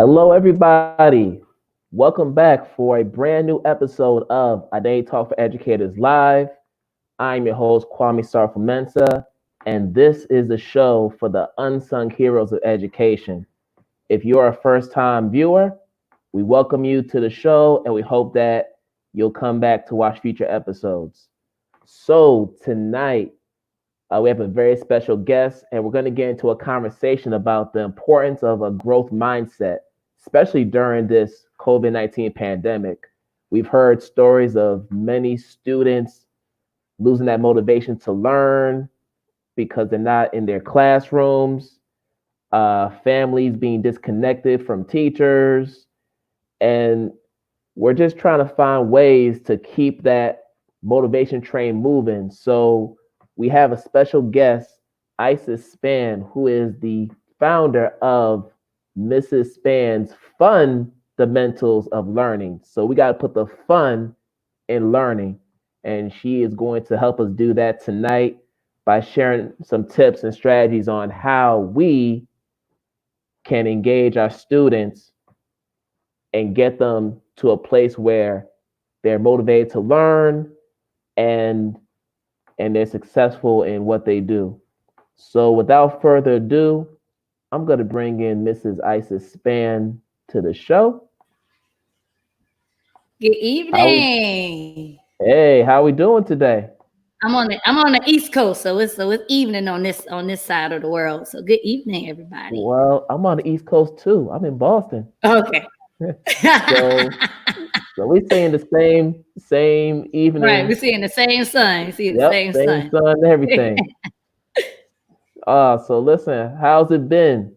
Hello, everybody. Welcome back for a brand new episode of IDTALK for Educators Live. I'm your host, Kwame Sarfo-Mensah, and this is the show for the unsung heroes of education. If you're a first-time viewer, we welcome you to the show, and we hope that you'll come back to watch future episodes. So tonight, we have a very special guest, and we're going to get into a conversation about the importance of a growth mindset, especially during this COVID-19 pandemic. We've heard stories of many students losing that motivation to learn because they're not in their classrooms, families being disconnected from teachers, and we're just trying to find ways to keep that motivation train moving. So we have a special guest, Spann, who is the founder of Mrs. Spann's Fundamentals of Learning. So we got to put the fun in learning, and she is going to help us do that tonight by sharing some tips and strategies on how we can engage our students and get them to a place where they're motivated to learn and they're successful in what they do. So without further ado, I'm going to bring in Mrs. Spann to the show. Good evening. Hey, how we doing today? I'm on the East Coast, so it's evening on this side of the world. So good evening, everybody. Well, I'm on the East Coast too. I'm in Boston. Okay. So we're seeing the same evening. Right, we're seeing the same sun. The same sun and everything. So listen, how's it been?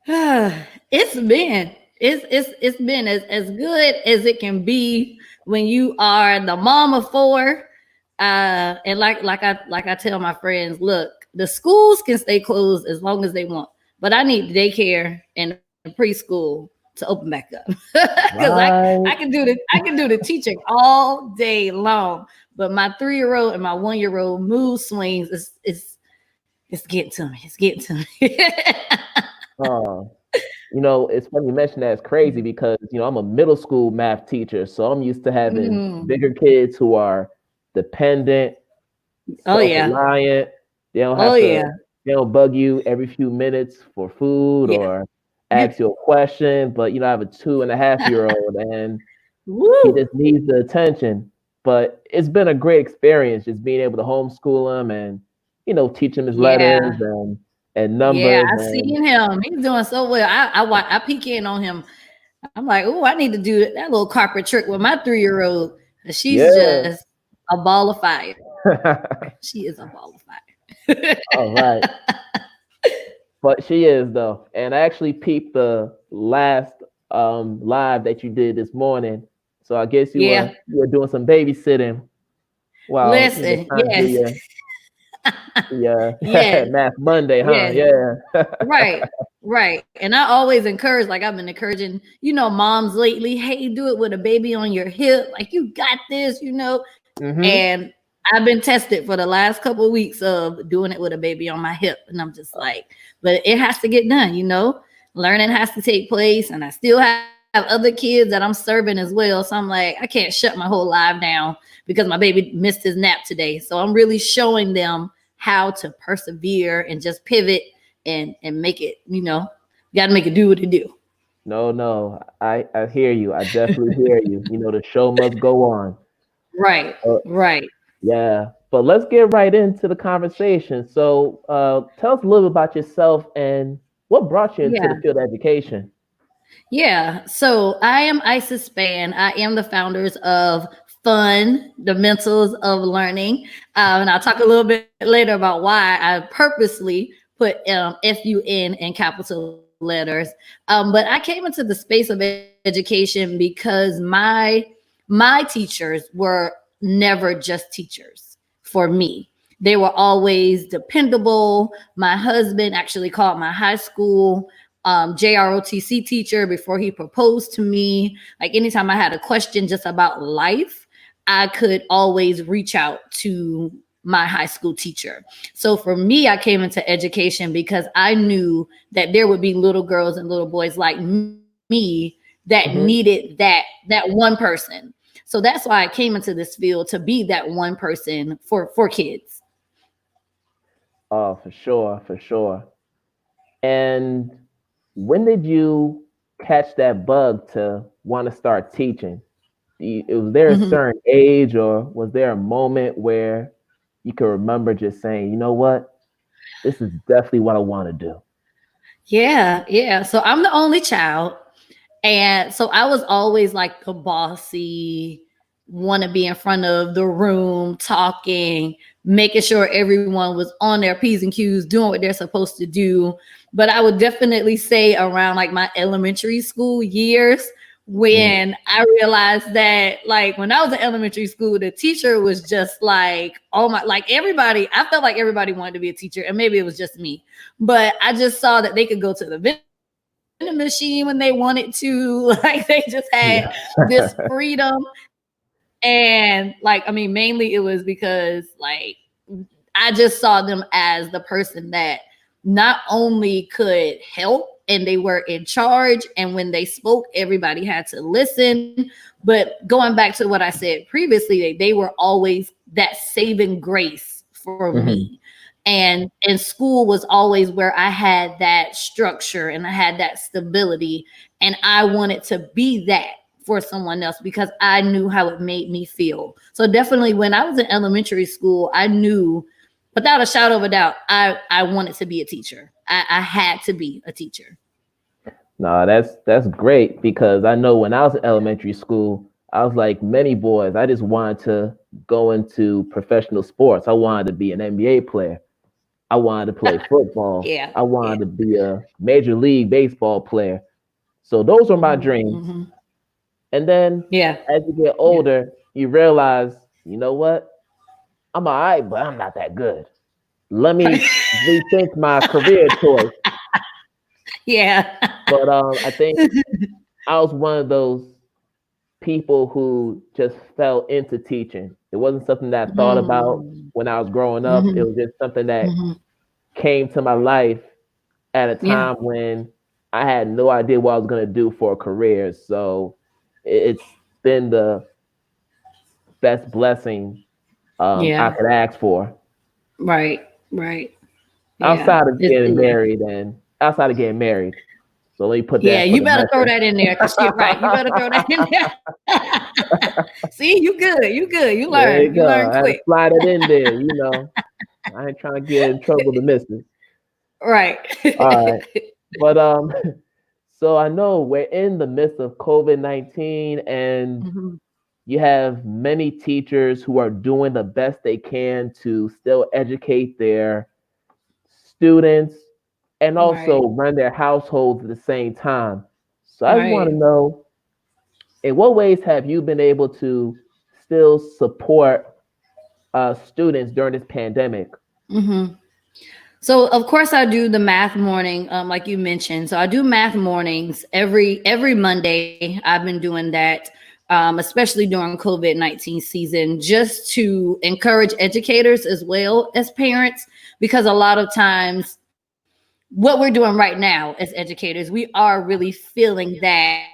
It's been as good as it can be when you are the mom of four. And like I tell my friends, look, the schools can stay closed as long as they want, but I need daycare and preschool to open back up because I can do the teaching all day long, but my 3-year-old and my 1-year-old mood swings is getting to me. It's getting to me. It's funny you mention that. It's crazy because I'm a middle school math teacher, so I'm used to having bigger kids who are dependent, self-reliant. They don't have they don't bug you every few minutes for food or ask you a question. But I have a 2.5-year-old and he just needs the attention. But it's been a great experience just being able to homeschool him and teach him his letters and numbers. Yeah, I've seen him. He's doing so well. I peek in on him. I'm like, oh, I need to do that little carpet trick with my 3-year-old. She's just a ball of fire. She is a ball of fire. All right. But she is though. And I actually peeped the last live that you did this morning. So I guess you were doing some babysitting. Wow. Listen, yes. Math Monday, huh? Yeah. Right. And I always encourage, like I've been encouraging, moms lately, hey, do it with a baby on your hip. Like you got this, And I've been tested for the last couple of weeks of doing it with a baby on my hip. And I'm just like, but it has to get done, learning has to take place. And I still have other kids that I'm serving as well. So I'm like, I can't shut my whole life down because my baby missed his nap today. So I'm really showing them how to persevere and just pivot and make it, you got to make it do what it do. No, I hear you. I definitely hear you. The show must go on. Right. Yeah, but let's get right into the conversation. So tell us a little bit about yourself and what brought you into the field of education. Yeah, so I am Spann. I am the founders of Fundamentals of Learning. And I'll talk a little bit later about why I purposely put FUN in capital letters. But I came into the space of education because my teachers were never just teachers for me. They were always dependable. My husband actually called my high school JROTC teacher before he proposed to me. Like anytime I had a question just about life, I could always reach out to my high school teacher. So for me, I came into education because I knew that there would be little girls and little boys like me that needed that one person. So that's why I came into this field, to be that one person for kids. Oh, for sure, for sure. And when did you catch that bug to want to start teaching? Was there a Mhm. certain age, or was there a moment where you can remember just saying, you know what, this is definitely what I want to do? Yeah. So I'm the only child. And so I was always like the bossy, want to be in front of the room, talking, making sure everyone was on their P's and Q's, doing what they're supposed to do. But I would definitely say around like my elementary school years, when I realized that, like, when I was in elementary school, the teacher was just like, oh my, like everybody, I felt like everybody wanted to be a teacher, and maybe it was just me, but I just saw that they could go to the vending machine when they wanted to. Like, they just had Yeah. this freedom. And like, I mean, mainly it was because like I just saw them as the person that not only could help, and they were in charge, and when they spoke, everybody had to listen. But going back to what I said previously, they were always that saving grace for me. And school was always where I had that structure and I had that stability, and I wanted to be that for someone else because I knew how it made me feel. So definitely when I was in elementary school, I knew without a shadow of a doubt, I wanted to be a teacher. I had to be a teacher. No, that's great, because I know when I was in elementary school, I was like many boys. I just wanted to go into professional sports. I wanted to be an NBA player. I wanted to play football. Yeah. I wanted to be a major league baseball player. So those were my dreams. Mm-hmm. And then Yeah. as you get older, you realize, you know what? I'm all right, but I'm not that good. Let me rethink my career choice. Yeah. But I think I was one of those people who just fell into teaching. It wasn't something that I thought about Mm-hmm. when I was growing up. It was just something that Mm-hmm. came to my life at a Yeah. time when I had no idea what I was going to do for a career. So it's been the best blessing I Yeah. could ask for, Right. Right. Yeah. outside of getting married and outside of getting married. So let me put Yeah, that for you the better throw record. that in there, because you're right. You better throw that in there. See, you good. You good. You There you learn. You go. learn I had to quick. slide it in there. You know, I ain't trying to get in trouble with the missus. Right. All right, but so I know we're in the midst of COVID-19, and Mhm. you have many teachers who are doing the best they can to still educate their students and also Right. run their households at the same time. So I just want to Right. know, in what ways have you been able to still support students during this pandemic? Hmm. So of course I do the math morning, like you mentioned. So I do math mornings every Monday. I've been doing that, especially during COVID-19 season, just to encourage educators as well as parents, because a lot of times what we're doing right now as educators, we are really feeling that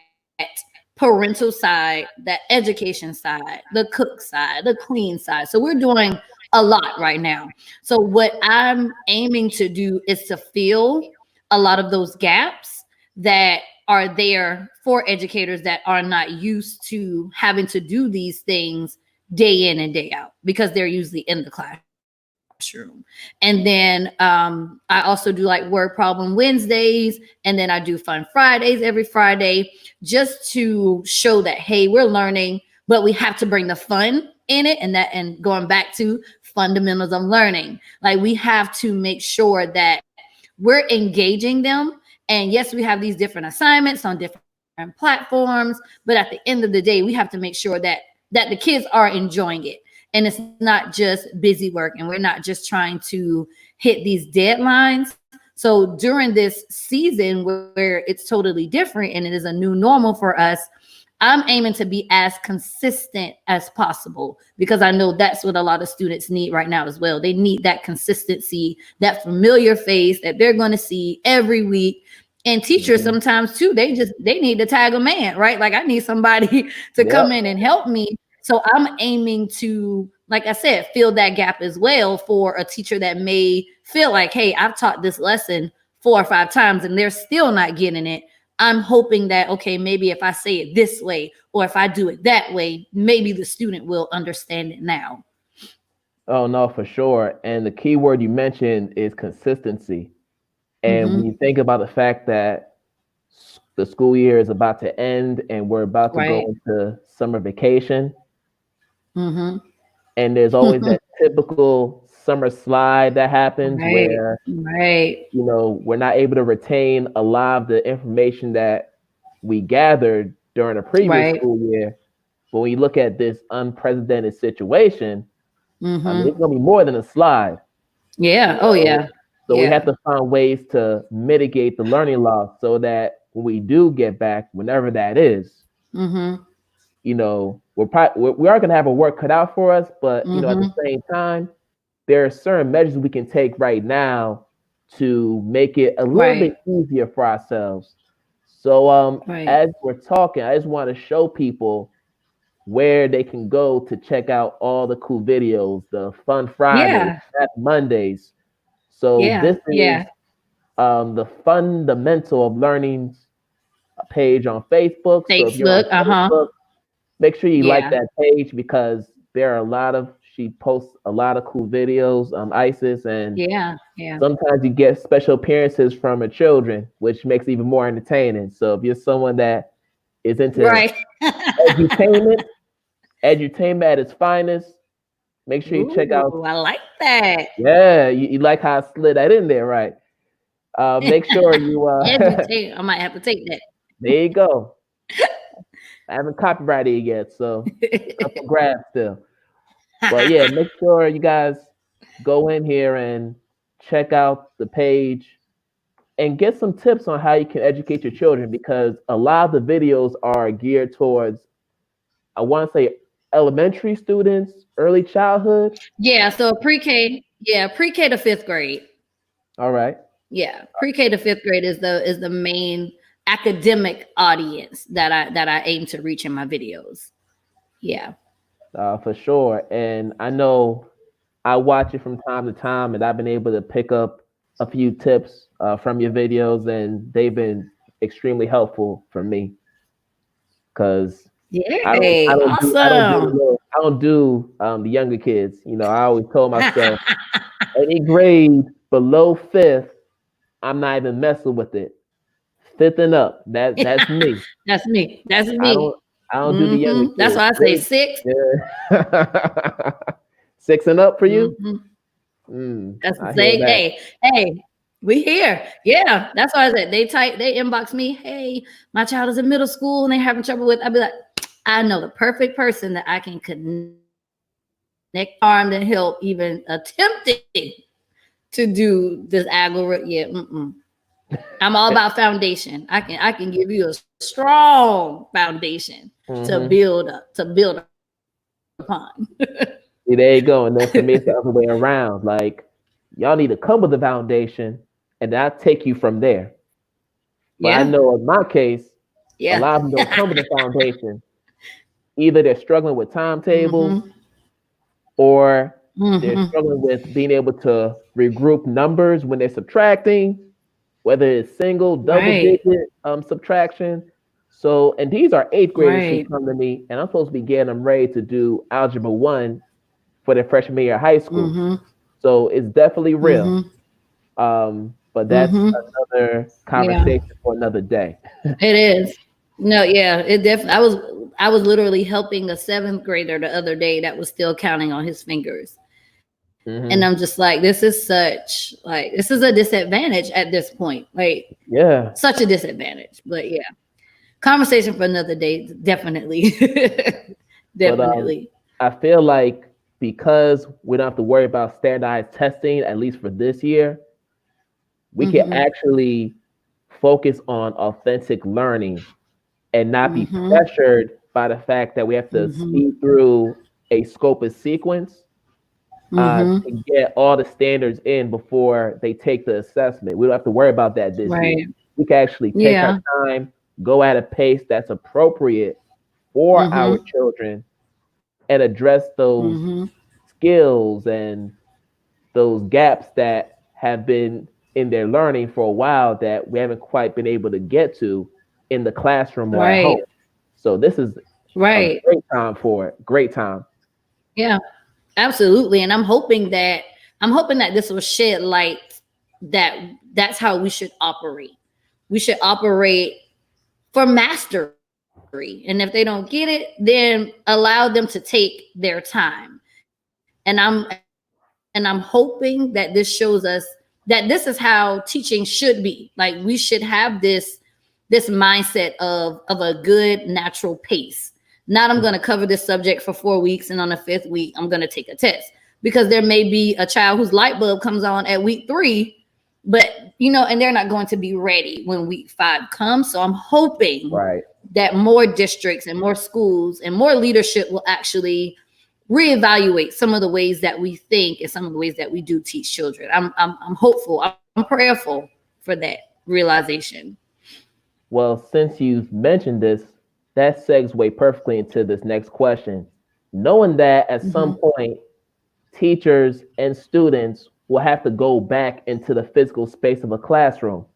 parental side, that education side, the cook side, the clean side. So we're doing a lot right now. So what I'm aiming to do is to fill a lot of those gaps that are there for educators that are not used to having to do these things day in and day out, because they're usually in the classroom. And then I also do like word problem Wednesdays, and then I do fun Fridays every Friday, just to show that, hey, we're learning, but we have to bring the fun in it. And going back to fundamentals of learning, like we have to make sure that we're engaging them. And yes, we have these different assignments on different platforms, but at the end of the day, we have to make sure that the kids are enjoying it, and it's not just busy work, and we're not just trying to hit these deadlines. So during this season where it's totally different and it is a new normal for us, I'm aiming to be as consistent as possible, because I know that's what a lot of students need right now as well. They need that consistency, that familiar face that they're going to see every week. And teachers sometimes too, they need to tag a man, right? Like, I need somebody to come in and help me. So I'm aiming to, like I said, fill that gap as well for a teacher that may feel like, hey, I've taught this lesson 4 or 5 times and they're still not getting it. I'm hoping that, okay, maybe if I say it this way or if I do it that way, maybe the student will understand it now. Oh, no, for sure. And the key word you mentioned is consistency. And when you think about the fact that the school year is about to end and we're about to go into summer vacation, and there's always that typical summer slide that happens where, you know, we're not able to retain a lot of the information that we gathered during the previous school year. But when you look at this unprecedented situation, I mean, it's going to be more than a slide. Yeah. Oh, yeah. So we have to find ways to mitigate the learning loss so that when we do get back, whenever that is, you know, we are going to have a work cut out for us. But, you know, at the same time, there are certain measures we can take right now to make it a little bit easier for ourselves. So as we're talking, I just want to show people where they can go to check out all the cool videos, the Fun Fridays, Fat Mondays. So this is the Fundamental of Learning page on Facebook. So if you're on Facebook, make sure you like that page, because there are a lot of, she posts a lot of cool videos, Isis, and sometimes you get special appearances from her children, which makes it even more entertaining. So if you're someone that is into edutainment at its finest, make sure you check out. I like that. Yeah, you like how I slid that in there, right? Make sure you edutate. I might have to take that. There you go. I haven't copyrighted it yet, so up for grabs still. But yeah, make sure you guys go in here and check out the page and get some tips on how you can educate your children, because a lot of the videos are geared towards, I want to say, elementary students, early childhood. Yeah, so pre-K, pre-K to 5th grade. All right. Yeah, pre-K to 5th grade is the main academic audience that I aim to reach in my videos. Yeah. For sure. And I know I watch it from time to time, and I've been able to pick up a few tips from your videos, and they've been extremely helpful for me, because I don't do the younger kids. You know, I always told myself any grade below 5th, I'm not even messing with it. 5th and up, that's me. That's me. I don't do the younger kids. That's why I say 6. Yeah. 6 and up for you? That's the same. Hey, we here. Yeah, that's why I said they inbox me. Hey, my child is in middle school and they're having trouble with. I'd be like, I know the perfect person that I can connect, armed and help, even attempting to do this algorithm. Yeah, I'm all about foundation. I can give you a strong foundation to build upon. See, there you go. And then for me, it's the other way around. Like, y'all need to come with the foundation, and I'll take you from there. But I know in my case, a lot of them don't come with the foundation. Either they're struggling with timetables, or they're struggling with being able to regroup numbers when they're subtracting, whether it's single, double digit subtraction. So, and these are 8th graders who come to me, and I'm supposed to be getting them ready to do Algebra 1 for their freshman year of high school. So it's definitely real. But that's another conversation for another day. It is. No, yeah, it definitely. I was literally helping a 7th grader the other day that was still counting on his fingers. And I'm just like, this is a disadvantage at this point. Like, such a desadvantage. But yeah, conversation for another day. Definitely. Definitely. But, I feel like because we don't have to worry about standardized testing, at least for this year, we can actually focus on authentic learning and not be pressured by the fact that we have to speed through a scope of sequence to get all the standards in before they take the assessment. We don't have to worry about that this year. We can actually take our time, go at a pace that's appropriate for our children, and address those skills and those gaps that have been in their learning for a while that we haven't quite been able to get to in the classroom or at home. So this is a great time for it. Great time. Yeah, absolutely. And I'm hoping that this will shed light that that's how we should operate. We should operate for mastery. And if they don't get it, then allow them to take their time. And I'm hoping that this shows us that this is how teaching should be. Like, we should have this mindset of a good natural pace. Not, I'm going to cover this subject for 4 weeks, and on the 5th week, I'm going to take a test, because there may be a child whose light bulb comes on at week 3, but and they're not going to be ready when week 5 comes. So I'm hoping that more districts and more schools and more leadership will actually reevaluate some of the ways that we think and some of the ways that we do teach children. I'm hopeful. I'm prayerful for that realization. Well, since you've mentioned this, that segues perfectly into this next question. Knowing that at some point, teachers and students will have to go back into the physical space of a classroom,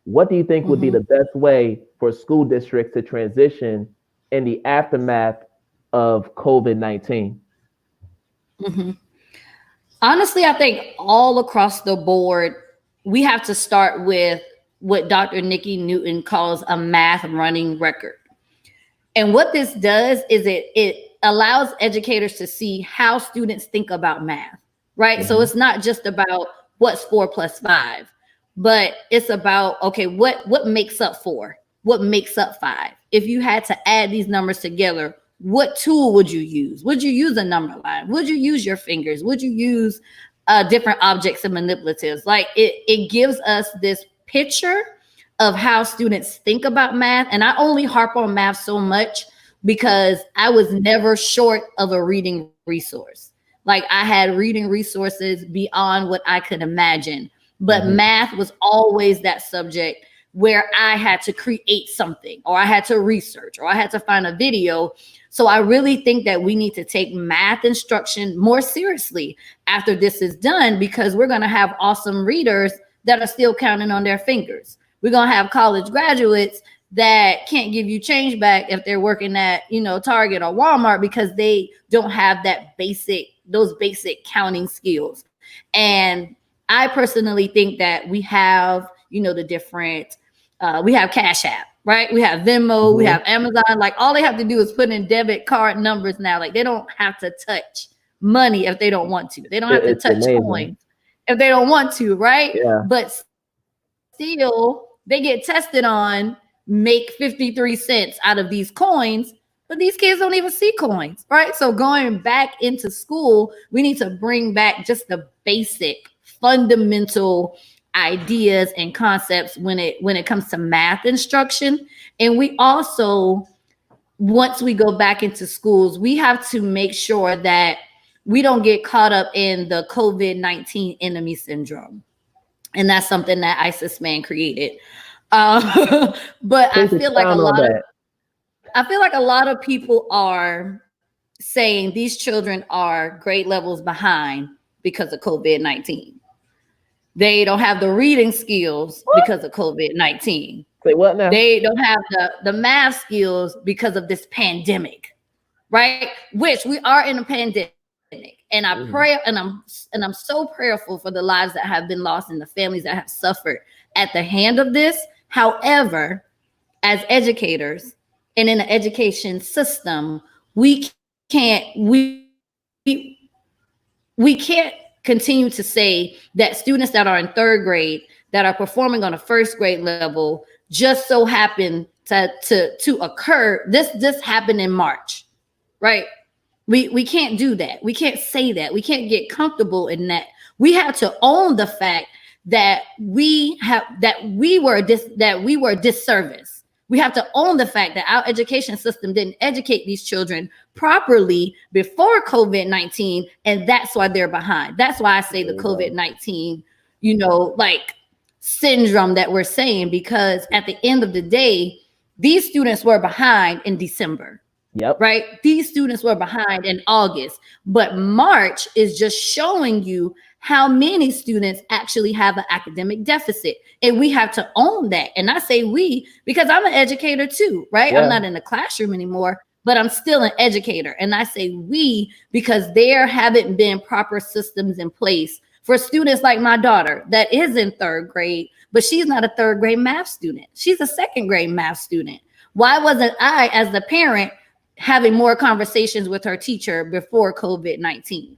what do you think would be the best way for school districts to transition in the aftermath of COVID-19? Honestly, I think all across the board, we have to start with what Dr. Nikki Newton calls a math running record. And what this does is it allows educators to see how students think about math, right? So it's not just about what's 4 plus 5, but it's about, okay, what makes up 4? What makes up 5? If you had to add these numbers together, what tool would you use? Would you use a number line? Would you use your fingers? Would you use different objects and manipulatives? Like, it gives us this picture of how students think about math. And I only harp on math so much because I was never short of a reading resource. Like, I had reading resources beyond what I could imagine, but math was always that subject where I had to create something, or I had to research, or I had to find a video. So I really think that we need to take math instruction more seriously after this is done, because we're going to have awesome readers that are still counting on their fingers. We're going to have college graduates that can't give you change back if they're working at, Target or Walmart, because they don't have those basic counting skills. And I personally think that we have, the different, we have Cash App, right? We have Venmo, we have Amazon. Like, all they have to do is put in debit card numbers now. Like, they don't have to touch money if they don't want to. They don't have to touch coins if they don't want to, right? Yeah. But still, they get tested on, make 53 cents out of these coins, but these kids don't even see coins, right? So going back into school, we need to bring back just the basic fundamental ideas and concepts when it comes to math instruction. And we also, once we go back into schools, we have to make sure that we don't get caught up in the COVID-19 enemy syndrome. And that's something that Spann created. But I feel like a lot of people are saying these children are grade levels behind because of COVID-19. They don't have the reading skills because of COVID-19. Say what now? They don't have the math skills because of this pandemic, right? Which we are in a pandemic. And I pray, and I'm so prayerful for the lives that have been lost and the families that have suffered at the hand of this. However, as educators and in the education system, we can't continue to say that students that are in 3rd grade that are performing on a 1st grade level just so happen to occur. This happened in March, right? We can't do that. We can't say that. We can't get comfortable in that. We have to own the fact that we were disservice We have to own the fact that our education system didn't educate these children properly before COVID-19, and that's why they're behind. That's why I say the COVID-19, like syndrome that we're saying, because at the end of the day, these students were behind in December. Yep. Right? These students were behind in August, but March is just showing you how many students actually have an academic deficit. And we have to own that. And I say we, because I'm an educator too, right? Yeah. I'm not in the classroom anymore, but I'm still an educator. And I say we, because there haven't been proper systems in place for students like my daughter that is in third grade, but she's not a third grade math student. She's a second grade math student. Why wasn't I, as the parent, having more conversations with her teacher before COVID-19?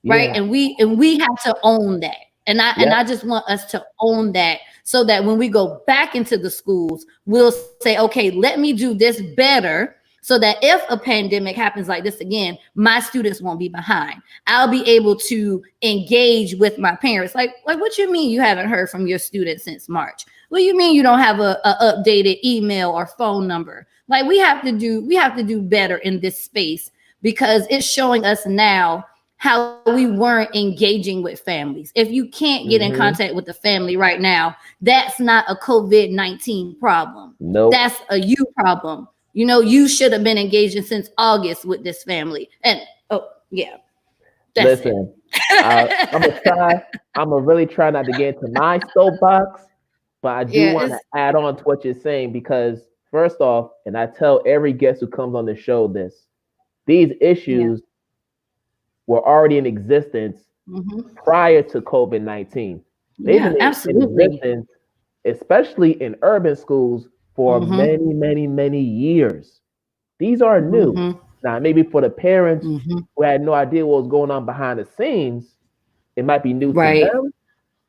Right. Yeah. And we have to own that. And I just want us to own that, so that when we go back into the schools, we'll say, okay, let me do this better, so that if a pandemic happens like this again, my students won't be behind. I'll be able to engage with my parents. Like what you mean you haven't heard from your students since March? What do you mean you don't have a updated email or phone number? Like we have to do better in this space, because it's showing us now how we weren't engaging with families. If you can't get in contact with the family right now, that's not a COVID-19 problem. Nope. That's a you problem. You should have been engaging since August with this family. And listen, I'm gonna really try not to get into my soapbox, but I do want to add on to what you're saying, because first off, and I tell every guest who comes on the show this, these issues were already in existence prior to COVID-19. They've been in existence, especially in urban schools, for many, many, many years. These are new. Now, maybe for the parents who had no idea what was going on behind the scenes, it might be new to them.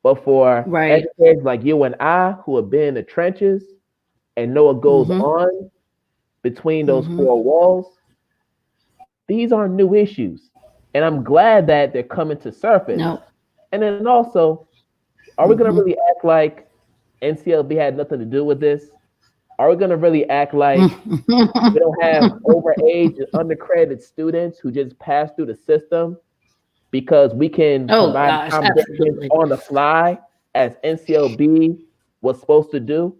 But for educators like you and I, who have been in the trenches and know what goes on between those four walls, these are new issues. And I'm glad that they're coming to surface. No. And then also, are we going to really act like NCLB had nothing to do with this? Are we going to really act like we don't have overage and undercredited students who just pass through the system because we can provide accommodations on the fly, as NCLB was supposed to do?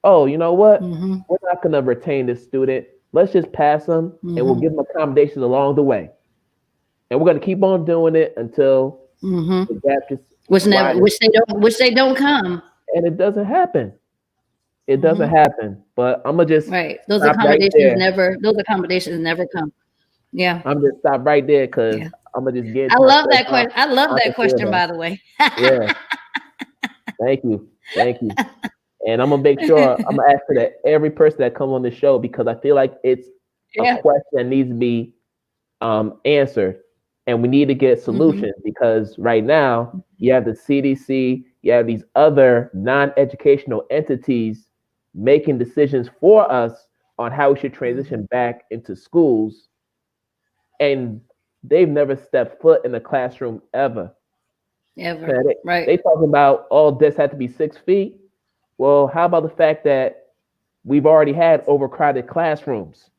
Oh, you know what? We're not going to retain this student. Let's just pass them and we'll give them accommodations along the way. And we're going to keep on doing it until the gap just which they don't come. And it doesn't happen. It doesn't happen. But I'm gonna just those accommodations never come. Yeah. I'm just stop right there, because I'm gonna just get. I love that question. I love that question, by the way. Yeah. Thank you. And I'm gonna make sure I'm gonna ask for that every person that comes on the show, because I feel like it's a question that needs to be answered. And we need to get solutions, because right now you have the CDC, you have these other non-educational entities making decisions for us on how we should transition back into schools. And they've never stepped foot in the classroom ever. They talking about all desks have to be 6 feet. Well, how about the fact that we've already had overcrowded classrooms?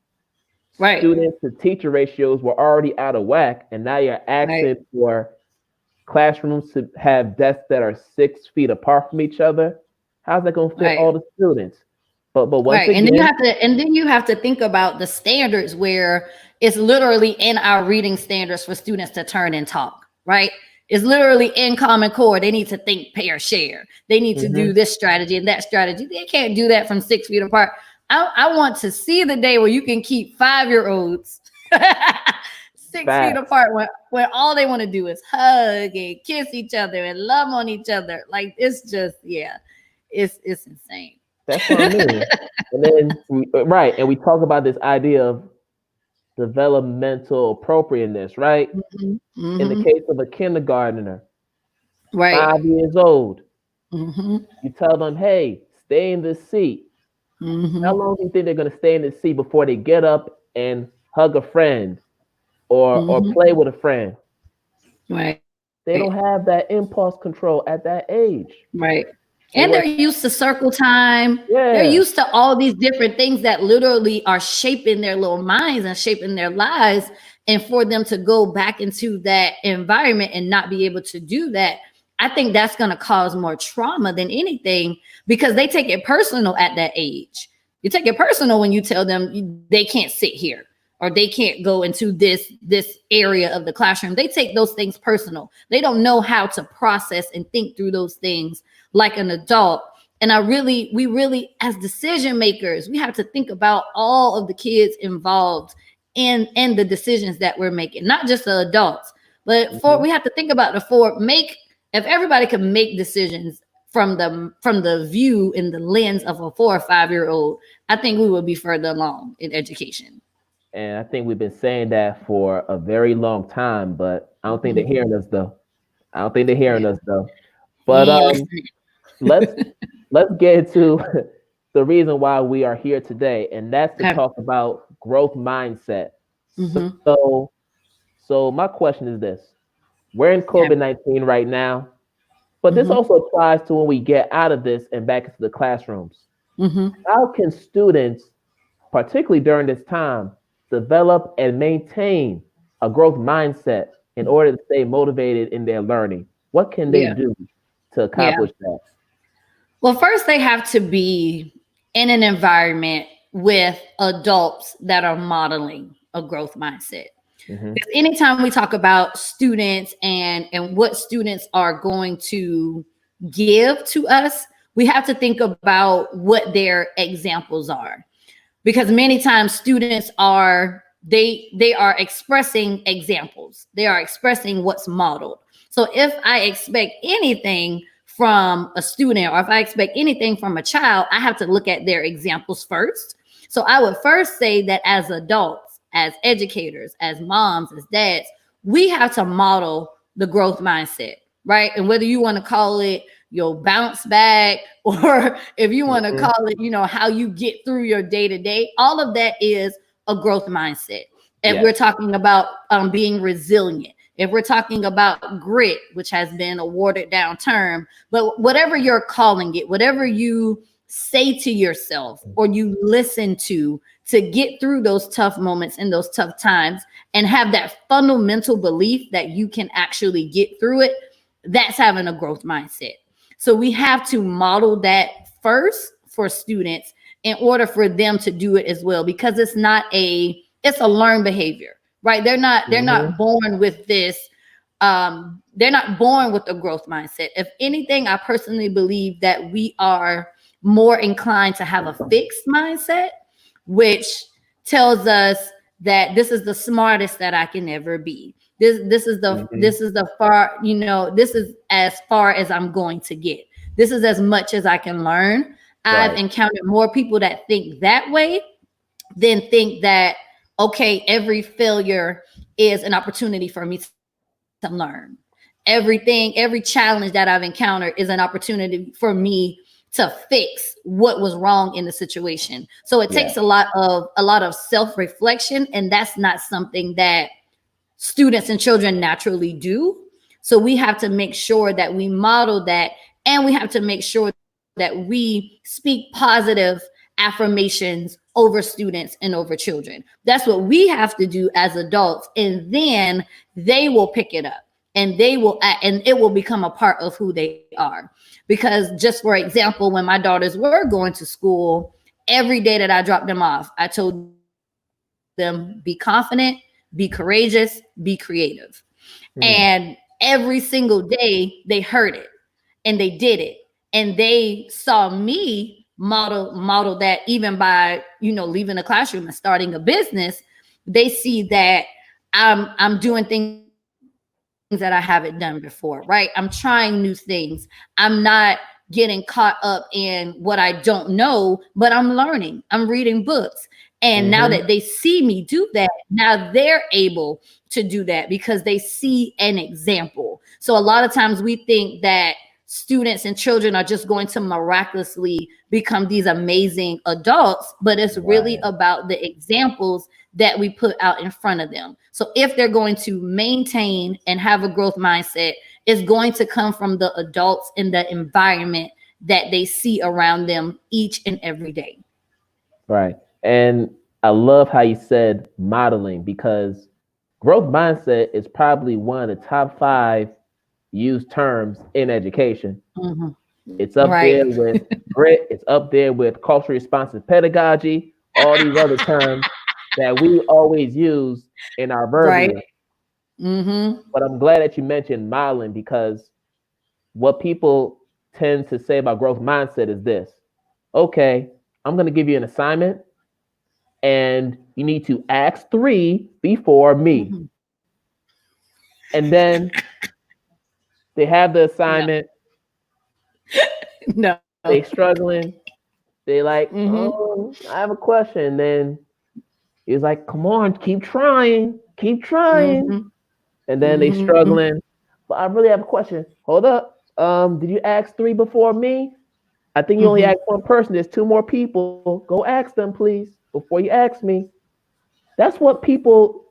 Student to teacher ratios were already out of whack, and now you're asking for classrooms to have desks that are 6 feet apart from each other. How's that going to fit all the students? But once again, and then you have to think about the standards, where it's literally in our reading standards for students to turn and talk. Right? It's literally in Common Core. They need to think, pair, share. They need to do this strategy and that strategy. They can't do that from 6 feet apart. I want to see the day where you can keep 5-year-olds 6 feet apart when all they want to do is hug and kiss each other and love on each other. Like, it's just, it's insane. That's what I mean. And then, and we talk about this idea of developmental appropriateness, right? In the case of a kindergartner, 5 years old, you tell them, hey, stay in this seat. How long do you think they're going to stay in the seat before they get up and hug a friend or play with a friend? They don't have that impulse control at that age. And they're used to circle time. Yeah. They're used to all these different things that literally are shaping their little minds and shaping their lives. And for them to go back into that environment and not be able to do that, I think that's going to cause more trauma than anything, because they take it personal at that age. You take it personal when you tell them they can't sit here or they can't go into this area of the classroom. They take those things personal. They don't know how to process and think through those things like an adult. And we really, as decision makers, we have to think about all of the kids involved in the decisions that we're making, not just the adults, but we have to think about if everybody could make decisions from the view and the lens of a 4 or 5 year old, I think we would be further along in education. And I think we've been saying that for a very long time, but I don't think they're hearing us though. But let's get into the reason why we are here today, and that's to talk about growth mindset. So my question is this: we're in COVID-19 right now, but this also applies to when we get out of this and back into the classrooms. How can students, particularly during this time, develop and maintain a growth mindset in order to stay motivated in their learning? What can they do to accomplish that? Well, first they have to be in an environment with adults that are modeling a growth mindset. Because anytime we talk about students and what students are going to give to us, we have to think about what their examples are. Because many times students are expressing examples. They are expressing what's modeled. So if I expect anything from a student, or if I expect anything from a child, I have to look at their examples first. So I would first say that as adults, as educators, as moms, as dads, we have to model the growth mindset, right? And whether you want to call it your bounce back, or if you want to call it, how you get through your day to day, all of that is a growth mindset. If we're talking about being resilient, if we're talking about grit, which has been a watered down term, but whatever you're calling it, whatever you say to yourself or you listen to get through those tough moments and those tough times and have that fundamental belief that you can actually get through it, that's having a growth mindset. So we have to model that first for students in order for them to do it as well, because it's a learned behavior, right? They're not born with this. They're not born with a growth mindset. If anything, I personally believe that we are more inclined to have a fixed mindset, which tells us that this is the smartest that I can ever be. This is as far as I'm going to get. This is as much as I can learn. I've encountered more people that think that way than think that, okay, every failure is an opportunity for me to learn. Every challenge that I've encountered is an opportunity for me to fix what was wrong in the situation. So it takes a lot of self-reflection, and that's not something that students and children naturally do. So we have to make sure that we model that, and we have to make sure that we speak positive affirmations over students and over children. That's what we have to do as adults, and then they will pick it up and it will become a part of who they are. Because just for example, when my daughters were going to school, every day that I dropped them off, I told them, be confident, be courageous, be creative. And every single day they heard it and they did it, and they saw me model that even by, leaving the classroom and starting a business. They see that I'm doing things that I haven't done before, right? I'm trying new things. I'm not getting caught up in what I don't know, but I'm learning. I'm reading books. And now that they see me do that, now they're able to do that because they see an example. So a lot of times we think that students and children are just going to miraculously become these amazing adults, but it's really about the examples that we put out in front of them. So if they're going to maintain and have a growth mindset, it's going to come from the adults in the environment that they see around them each and every day. Right. And I love how you said modeling, because growth mindset is probably one of the top 5 used terms in education. Mm-hmm. It's up there with grit. It's up there with culturally responsive pedagogy, all these other terms that we always use in our verbiage. Right. Mm-hmm. But I'm glad that you mentioned modeling, because what people tend to say about growth mindset is this: okay, I'm going to give you an assignment and you need to ask 3 before me. Mm-hmm. And then they have the assignment. No. They struggling. They like, oh, I have a question. And then he's like, come on, keep trying. Mm-hmm. And then they struggling. But I really have a question. Hold up. Did you ask 3 before me? I think you only asked 1 person. There's 2 more people. Go ask them, please, before you ask me. That's what people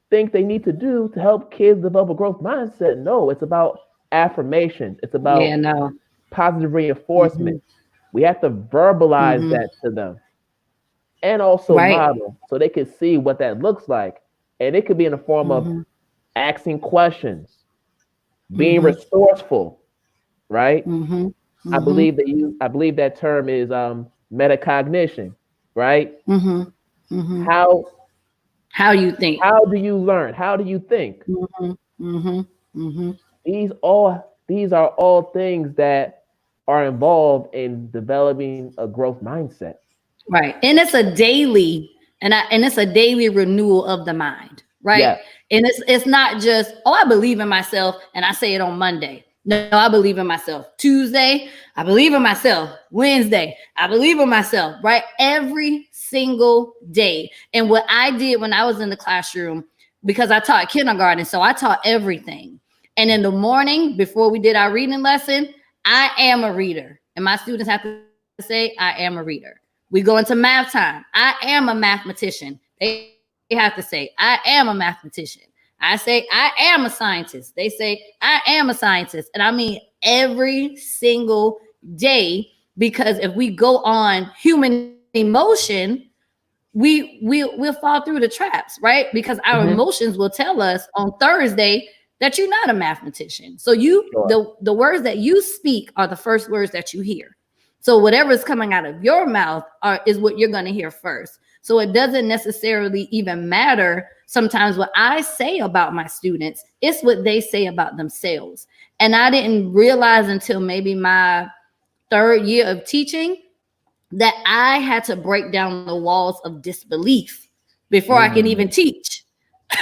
think they need to do to help kids develop a growth mindset. No, it's about affirmation. It's about positive reinforcement. We have to verbalize that to them, and also model, so they can see what that looks like. And it could be in the form of asking questions, being resourceful, right? I believe that term is metacognition, right? How you think? How do you learn? How do you think? These are all things that are involved in developing a growth mindset. Right. And it's a daily renewal of the mind, right? Yeah. And it's not just, oh, I believe in myself and I say it on Monday. No, I believe in myself. Tuesday, I believe in myself. Wednesday, I believe in myself, right? Every single day. And what I did when I was in the classroom, because I taught kindergarten, so I taught everything. And in the morning, before we did our reading lesson, I am a reader. And my students have to say, I am a reader. We go into math time. I am a mathematician. They have to say, I am a mathematician. I say, I am a scientist. They say, I am a scientist. And I mean every single day, because if we go on human emotion, we'll fall through the traps, right? Because our emotions will tell us on Thursday that you're not a mathematician. So the words that you speak are the first words that you hear. So whatever is coming out of your mouth is what you're going to hear first. So it doesn't necessarily even matter sometimes what I say about my students. It's what they say about themselves. And I didn't realize until maybe my 3rd year of teaching that I had to break down the walls of disbelief before I could even teach.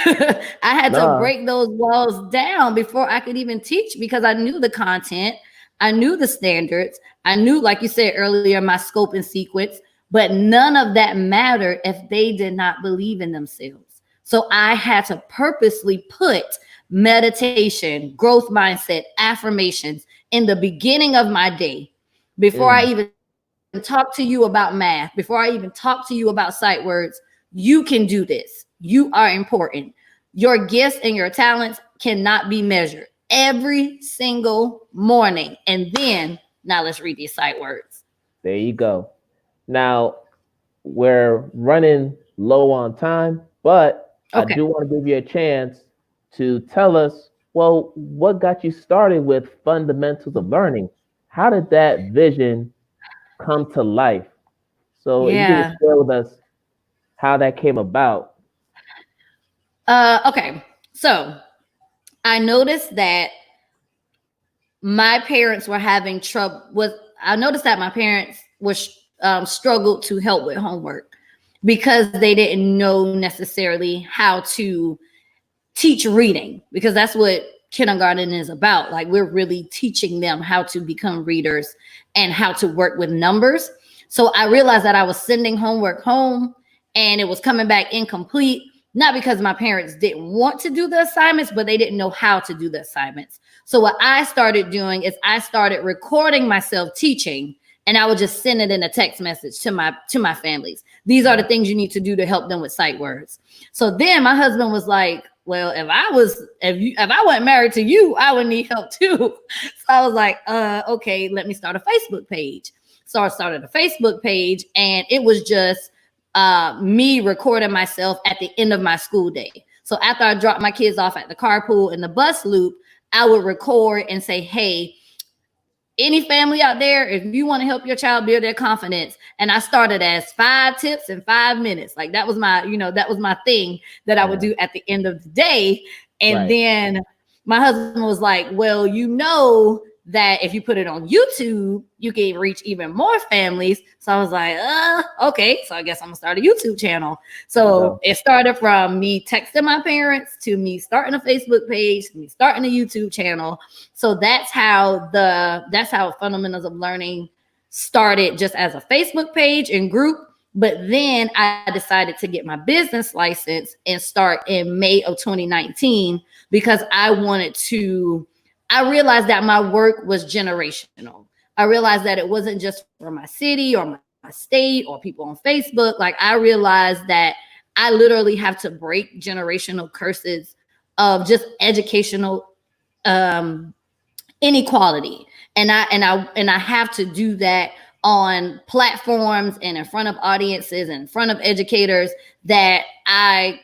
I had to break those walls down before I could even teach, because I knew the content. I knew the standards. I knew, like you said earlier, my scope and sequence, but none of that mattered if they did not believe in themselves. So I had to purposely put meditation, growth mindset, affirmations in the beginning of my day before I even talk to you about math, before I even talk to you about sight words. You can do this. You are important. Your gifts and your talents cannot be measured. Every single morning. And then, now let's read these sight words. There you go. Now, we're running low on time, but I do want to give you a chance to tell us, well, what got you started with fundamentals of learning? How did that vision come to life? So you can share with us how that came about. Okay. So I noticed that my parents were having trouble with, I noticed that my parents were struggled to help with homework because they didn't know necessarily how to teach reading, because that's what kindergarten is about. Like, we're really teaching them how to become readers and how to work with numbers. So I realized that I was sending homework home and it was coming back incomplete, not because my parents didn't want to do the assignments, but they didn't know how to do the assignments. So what I started doing is I started recording myself teaching, and I would just send it in a text message to my families. These are the things you need to do to help them with sight words. So then my husband was like, well, if I wasn't married to you, I would need help too. So I was like, okay, let me start a Facebook page. So I started a Facebook page, and it was just me recording myself at the end of my school day. So after I dropped my kids off at the carpool and the bus loop, I would record and say, hey, any family out there, if you want to help your child build their confidence. And I started as 5 tips in 5 minutes. Like that was my thing that I would do at the end of the day. And then my husband was like, well, that if you put it on YouTube, you can reach even more families. So I was like, okay. So I guess I'm gonna start a YouTube channel. So it started from me texting my parents to me starting a Facebook page, to me starting a YouTube channel. So that's how Fundamentals of Learning started, just as a Facebook page and group. But then I decided to get my business license and start in May of 2019 because I realized that my work was generational. I realized that it wasn't just for my city or my state or people on Facebook. Like I realized that I literally have to break generational curses of just educational inequality. And I have to do that on platforms and in front of audiences and in front of educators that I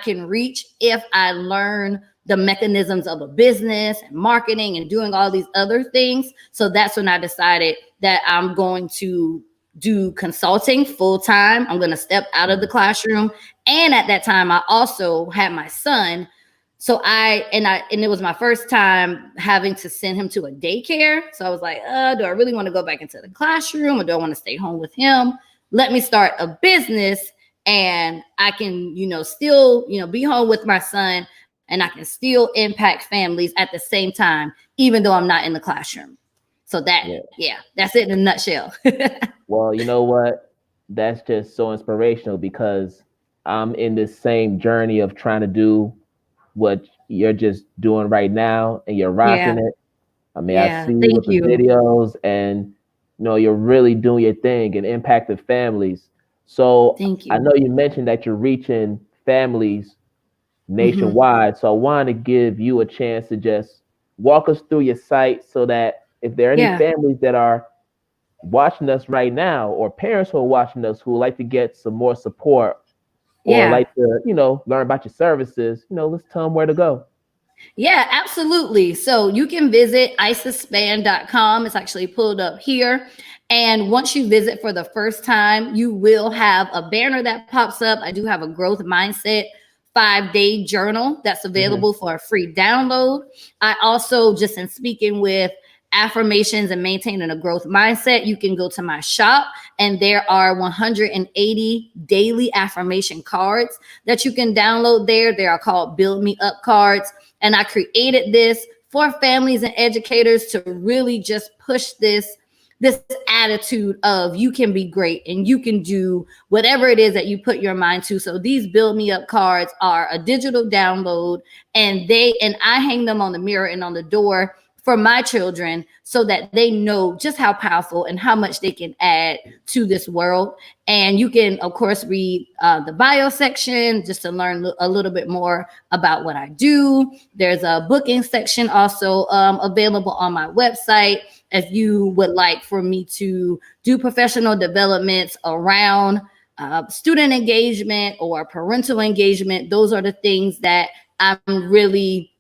can reach if I learn the mechanisms of a business and marketing and doing all these other things. So that's when I decided that I'm going to do consulting full time. I'm going to step out of the classroom. And at that time, I also had my son. So it was my first time having to send him to a daycare. So I was like, do I really want to go back into the classroom or do I want to stay home with him? Let me start a business and I can, still, be home with my son. And I can still impact families at the same time, even though I'm not in the classroom. So that's it in a nutshell. Well, you know what? That's just so inspirational because I'm in this same journey of trying to do what you're just doing right now, and you're rocking it. I mean, I see you with the videos, and you're really doing your thing and impacting families. So I know you mentioned that you're reaching families nationwide. So I want to give you a chance to just walk us through your site so that if there are any families that are watching us right now or parents who are watching us who would like to get some more support or like to, learn about your services, let's tell them where to go. Yeah, absolutely. So you can visit isaspann.com. It's actually pulled up here. And once you visit for the first time, you will have a banner that pops up. I do have a growth mindset 5-day journal that's available for a free download. I also, just in speaking with affirmations and maintaining a growth mindset, you can go to my shop and there are 180 daily affirmation cards that you can download there. They are called Build Me Up cards. And I created this for families and educators to really just push this attitude of you can be great and you can do whatever it is that you put your mind to. So these Build Me Up cards are a digital download, and I hang them on the mirror and on the door for my children so that they know just how powerful and how much they can add to this world. And you can, of course, read the bio section just to learn a little bit more about what I do. There's a booking section also available on my website if you would like for me to do professional developments around student engagement or parental engagement. Those are the things that I'm really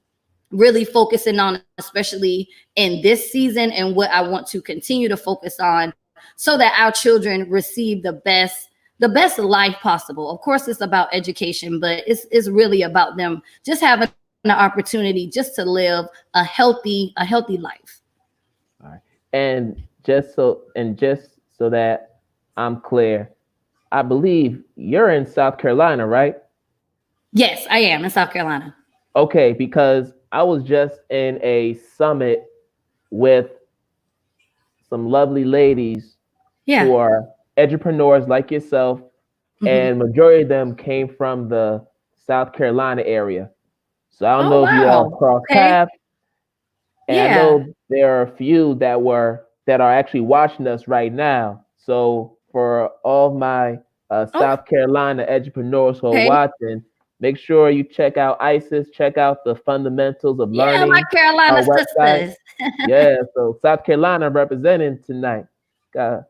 focusing on, especially in this season, and what I want to continue to focus on so that our children receive the best life possible. Of course, it's about education, but it's really about them just having an opportunity just to live a healthy life. All right. And just so that I'm clear, I believe you're in South Carolina, right? Yes, I am in South Carolina. Okay, because I was just in a summit with some lovely ladies who are edupreneurs like yourself, and majority of them came from the South Carolina area. So I don't know if you all cross paths. And I know there are a few that are actually watching us right now. So for all my South Carolina edupreneurs who are watching, Make sure you check out ISIS, check out the Fundamentals of Yeah, my Learning, our Carolina website. sisters. Yeah, so South Carolina representing tonight. They're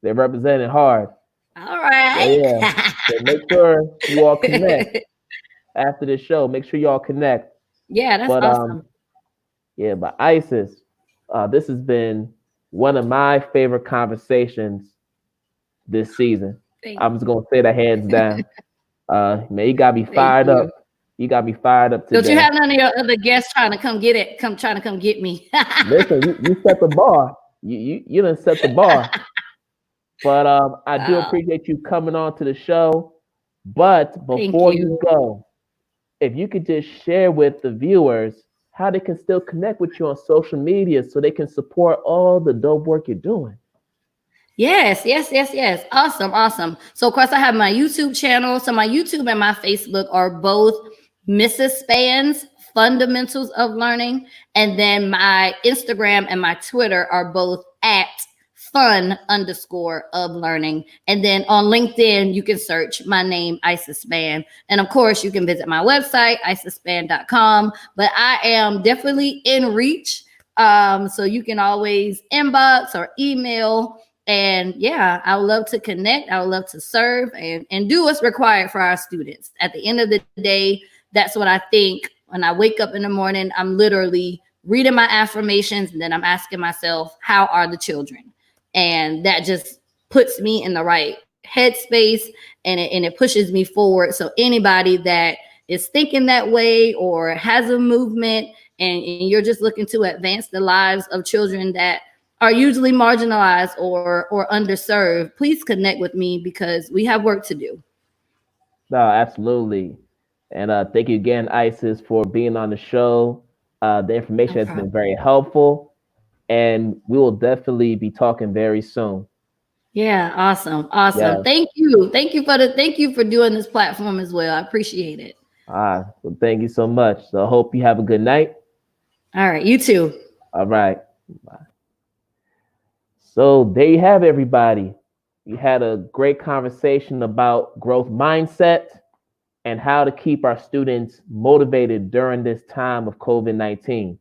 representing hard. All So right. yeah, so make sure you all connect after the show. Make sure you all connect. Yeah, that's But awesome. yeah, but ISIS, this has been one of my favorite conversations this season. Thank I'm just gonna say that hands down. Man, you got me thank fired up. you. You got me fired up Don't you today. have none of your other guests trying to come get it? Come trying to come get me. Listen, you set the bar. You done set the bar. But I do Oh, appreciate you coming on to the show. But thank before you. you go, if you could just share with the viewers how they can still connect with you on social media so they can support all the dope work you're doing. Yes. Awesome, awesome. So, of course, I have my YouTube channel. So, my YouTube and my Facebook are both Mrs. Spann's Fundamentals of Learning. And then my Instagram and my Twitter are both at fun_of learning. And then on LinkedIn, you can search my name, Isis Spann. And of course, you can visit my website, isisspann.com. But I am definitely in reach. So you can always inbox or email. And yeah, I would love to connect. I would love to serve and do what's required for our students. At the end of the day, that's what I think. When I wake up in the morning, I'm literally reading my affirmations and then I'm asking myself, how are the children? And that just puts me in the right headspace and it pushes me forward. So anybody that is thinking that way or has a movement and you're just looking to advance the lives of children that are usually marginalized or underserved, please connect with me because we have work to do. No, absolutely. And thank you again, Isis, for being on the show. The No information has been problem. very helpful, and we will definitely be talking very soon. Yeah, awesome. Yeah. Thank you for doing this platform as well. I appreciate it. So thank you so much. So I hope you have a good night. All right, you too. All right. So there you have it, everybody. We had a great conversation about growth mindset and how to keep our students motivated during this time of COVID-19.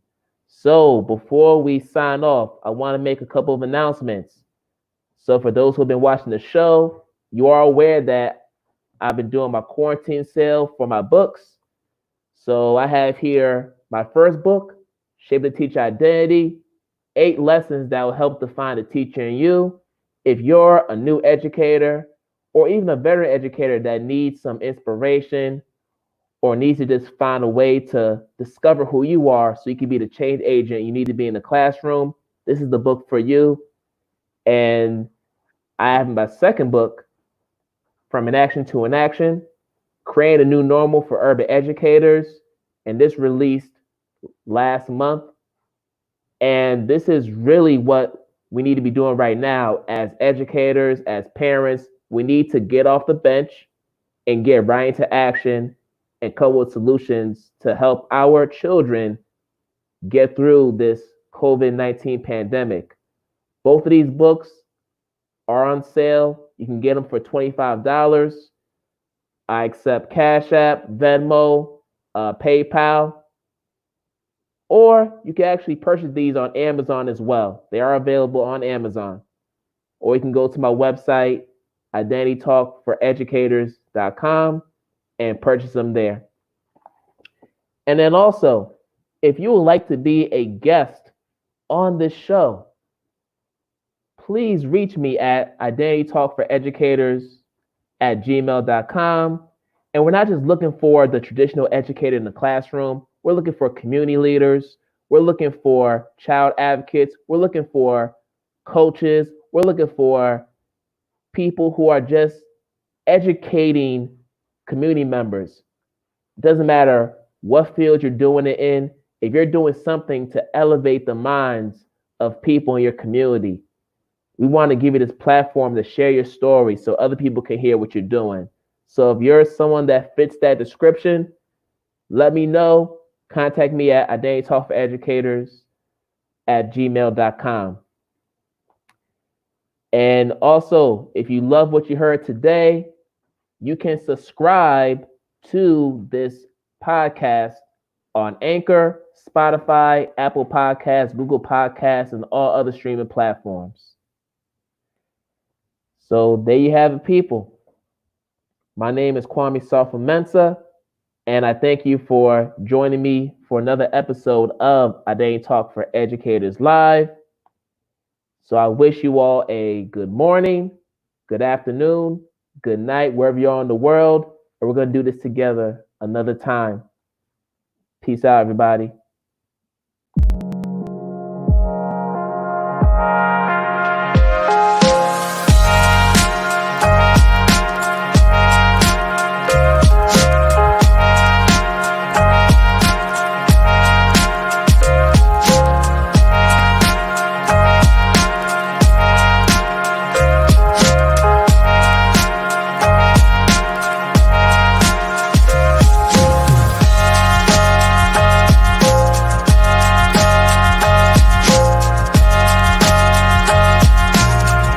So before we sign off, I want to make a couple of announcements. So for those who have been watching the show, you are aware that I've been doing my quarantine sale for my books. So I have here my first book, Shape the Teacher Identity, 8 lessons that will help define the teacher in you. If you're a new educator or even a veteran educator that needs some inspiration or needs to just find a way to discover who you are so you can be the change agent you need to be in the classroom, this is the book for you. And I have my second book, From Inaction to Inaction, Create a New Normal for Urban Educators. And this released last month. And this is really what we need to be doing right now as educators, as parents. We need to get off the bench and get right into action and come with solutions to help our children get through this COVID-19 pandemic. Both of these books are on sale. You can get them for $25. I accept Cash App, Venmo, PayPal, or you can actually purchase these on Amazon as well. They are available on Amazon. Or you can go to my website, IDTALK4ED.com, and purchase them there. And then also, if you would like to be a guest on this show, please reach me at identitytalkforeducators@gmail.com. And we're not just looking for the traditional educator in the classroom. We're looking for community leaders. We're looking for child advocates. We're looking for coaches. We're looking for people who are just educating community members. It doesn't matter what field you're doing it in. If you're doing something to elevate the minds of people in your community, we want to give you this platform to share your story so other people can hear what you're doing. So if you're someone that fits that description, let me know. Contact me at identitytalkforeducators@gmail.com. And also, if you love what you heard today, you can subscribe to this podcast on Anchor, Spotify, Apple Podcasts, Google Podcasts, and all other streaming platforms. So there you have it, people. My name is Kwame Sarfo-Mensah, and I thank you for joining me for another episode of IDTALK for Educators Live. So I wish you all a good morning, good afternoon, good night, wherever you are in the world. And we're going to do this together another time. Peace out, everybody.